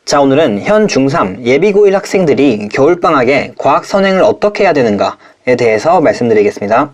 자, 오늘은 현 중3 예비고1 학생들이 겨울방학에 과학 선행을 어떻게 해야 되는가에 대해서 말씀드리겠습니다.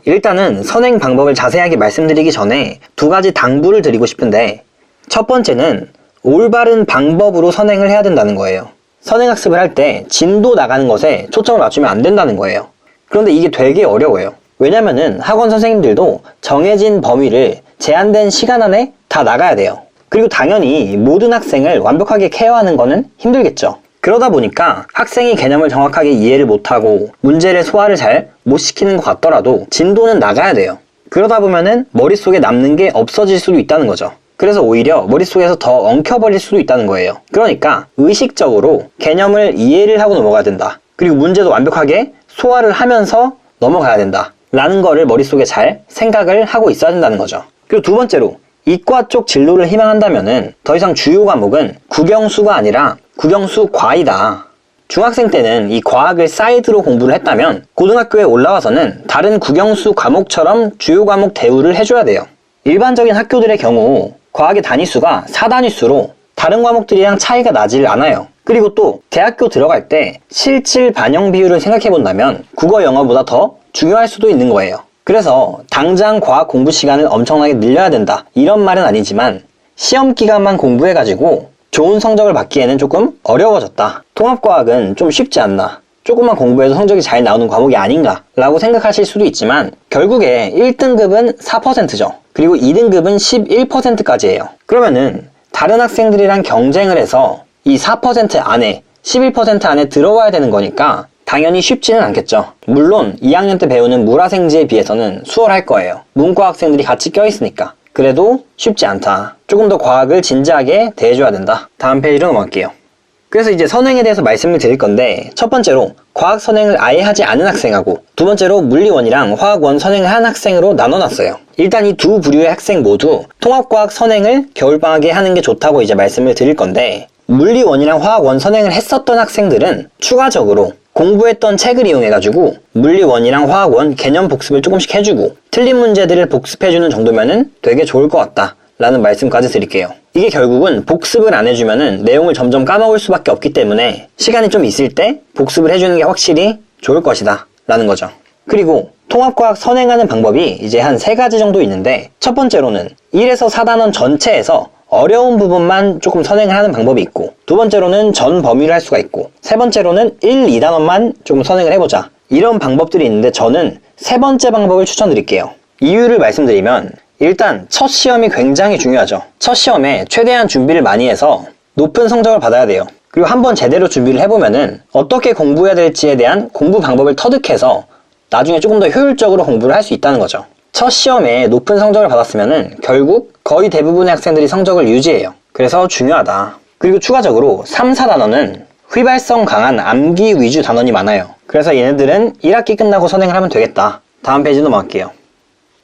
일단은 선행 방법을 자세하게 말씀드리기 전에 두 가지 당부를 드리고 싶은데, 첫 번째는 올바른 방법으로 선행을 해야 된다는 거예요. 선행학습을 할 때 진도 나가는 것에 초점을 맞추면 안 된다는 거예요. 그런데 이게 되게 어려워요. 왜냐면은 학원 선생님들도 정해진 범위를 제한된 시간 안에 다 나가야 돼요. 그리고 당연히 모든 학생을 완벽하게 케어하는 거는 힘들겠죠. 그러다 보니까 학생이 개념을 정확하게 이해를 못하고 문제를 소화를 잘 못 시키는 것 같더라도 진도는 나가야 돼요. 그러다 보면은 머릿속에 남는 게 없어질 수도 있다는 거죠. 그래서 오히려 머릿속에서 더 엉켜버릴 수도 있다는 거예요. 그러니까 의식적으로 개념을 이해를 하고 넘어가야 된다. 그리고 문제도 완벽하게 소화를 하면서 넘어가야 된다 라는 거를 머릿속에 잘 생각을 하고 있어야 된다는 거죠. 그리고 두 번째로, 이과 쪽 진로를 희망한다면은 더 이상 주요 과목은 국영수가 아니라 국영수과이다. 중학생 때는 이 과학을 사이드로 공부를 했다면 고등학교에 올라와서는 다른 국영수 과목처럼 주요 과목 대우를 해줘야 돼요. 일반적인 학교들의 경우 과학의 단위수가 4단위수로 다른 과목들이랑 차이가 나질 않아요. 그리고 또 대학교 들어갈 때 실질 반영 비율을 생각해 본다면 국어 영어보다 더 중요할 수도 있는 거예요. 그래서 당장 과학 공부 시간을 엄청나게 늘려야 된다 이런 말은 아니지만, 시험 기간만 공부해가지고 좋은 성적을 받기에는 조금 어려워졌다. 통합과학은 좀 쉽지 않나, 조금만 공부해도 성적이 잘 나오는 과목이 아닌가 라고 생각하실 수도 있지만, 결국에 1등급은 4%죠. 그리고 2등급은 11%까지예요. 그러면은 다른 학생들이랑 경쟁을 해서 이 4% 안에 11% 안에 들어와야 되는 거니까 당연히 쉽지는 않겠죠. 물론 2학년 때 배우는 물화생지에 비해서는 수월할 거예요. 문과 학생들이 같이 껴있으니까. 그래도 쉽지 않다. 조금 더 과학을 진지하게 대해줘야 된다. 다음 페이지로 넘어갈게요. 그래서 이제 선행에 대해서 말씀을 드릴 건데, 첫 번째로 과학 선행을 아예 하지 않은 학생하고, 두 번째로 물리원이랑 화학원 선행을 한 학생으로 나눠놨어요. 일단 이 두 부류의 학생 모두 통합과학 선행을 겨울방학에 하는 게 좋다고 이제 말씀을 드릴 건데, 물리원이랑 화학원 선행을 했었던 학생들은 추가적으로 공부했던 책을 이용해가지고 물리원이랑 화학원 개념 복습을 조금씩 해주고 틀린 문제들을 복습해주는 정도면은 되게 좋을 것 같다 라는 말씀까지 드릴게요. 이게 결국은 복습을 안 해주면은 내용을 점점 까먹을 수밖에 없기 때문에 시간이 좀 있을 때 복습을 해주는 게 확실히 좋을 것이다 라는 거죠. 그리고 통합과학 선행하는 방법이 이제 한 3가지 정도 있는데, 첫 번째로는 1에서 4단원 전체에서 어려운 부분만 조금 선행을 하는 방법이 있고, 두 번째로는 전 범위를 할 수가 있고, 세 번째로는 1, 2단원만 조금 선행을 해보자, 이런 방법들이 있는데 저는 세 번째 방법을 추천드릴게요. 이유를 말씀드리면, 일단 첫 시험이 굉장히 중요하죠. 첫 시험에 최대한 준비를 많이 해서 높은 성적을 받아야 돼요. 그리고 한번 제대로 준비를 해보면은 어떻게 공부해야 될지에 대한 공부 방법을 터득해서 나중에 조금 더 효율적으로 공부를 할 수 있다는 거죠. 첫 시험에 높은 성적을 받았으면은 결국 거의 대부분의 학생들이 성적을 유지해요. 그래서 중요하다. 그리고 추가적으로 3, 4단원은 휘발성 강한 암기 위주 단원이 많아요. 그래서 얘네들은 1학기 끝나고 선행을 하면 되겠다. 다음 페이지 넘어갈게요.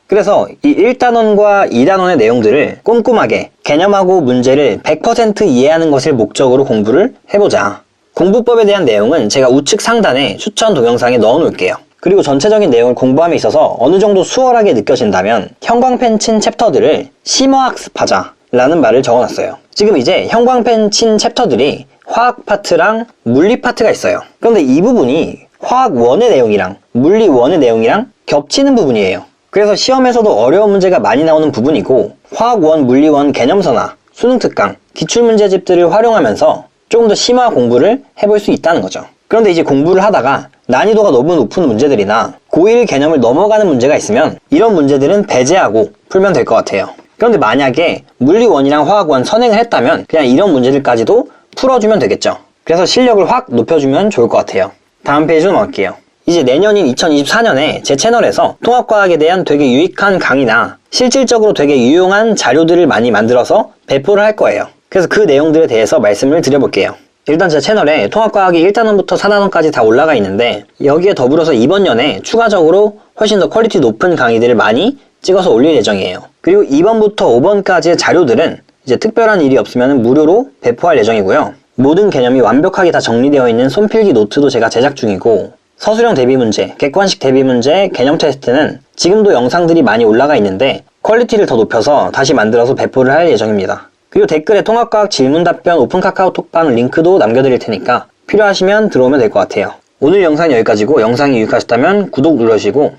그래서 이 1단원과 2단원의 내용들을 꼼꼼하게 개념하고 문제를 100% 이해하는 것을 목적으로 공부를 해보자. 공부법에 대한 내용은 제가 우측 상단에 추천 동영상에 넣어 놓을게요. 그리고 전체적인 내용을 공부함에 있어서 어느 정도 수월하게 느껴진다면 형광펜 친 챕터들을 심화학습하자 라는 말을 적어놨어요. 지금 이제 형광펜 친 챕터들이 화학 파트랑 물리 파트가 있어요. 그런데 이 부분이 화학 1의 내용이랑 물리 1의 내용이랑 겹치는 부분이에요. 그래서 시험에서도 어려운 문제가 많이 나오는 부분이고, 화학 1, 물리 1 개념서나 수능 특강, 기출문제집들을 활용하면서 조금 더 심화 공부를 해볼 수 있다는 거죠. 그런데 이제 공부를 하다가 난이도가 너무 높은 문제들이나 고1 개념을 넘어가는 문제가 있으면 이런 문제들은 배제하고 풀면 될 것 같아요. 그런데 만약에 물리 1이랑 화학 1 선행을 했다면 그냥 이런 문제들까지도 풀어주면 되겠죠. 그래서 실력을 확 높여주면 좋을 것 같아요. 다음 페이지로 넘어갈게요. 이제 내년인 2024년에 제 채널에서 통합과학에 대한 되게 유익한 강의나 실질적으로 되게 유용한 자료들을 많이 만들어서 배포를 할 거예요. 그래서 그 내용들에 대해서 말씀을 드려볼게요. 일단 제 채널에 통합과학이 1단원부터 4단원까지 다 올라가 있는데, 여기에 더불어서 이번 년에 추가적으로 훨씬 더 퀄리티 높은 강의들을 많이 찍어서 올릴 예정이에요. 그리고 2번부터 5번까지의 자료들은 이제 특별한 일이 없으면 무료로 배포할 예정이고요. 모든 개념이 완벽하게 다 정리되어 있는 손필기 노트도 제가 제작 중이고, 서술형 대비문제, 객관식 대비문제, 개념 테스트는 지금도 영상들이 많이 올라가 있는데 퀄리티를 더 높여서 다시 만들어서 배포를 할 예정입니다. 그리고 댓글에 통합과학 질문 답변 오픈 카카오톡방 링크도 남겨드릴 테니까 필요하시면 들어오면 될 것 같아요. 오늘 영상은 여기까지고 영상이 유익하셨다면 구독 눌러주시고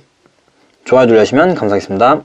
좋아요 눌러주시면 감사하겠습니다.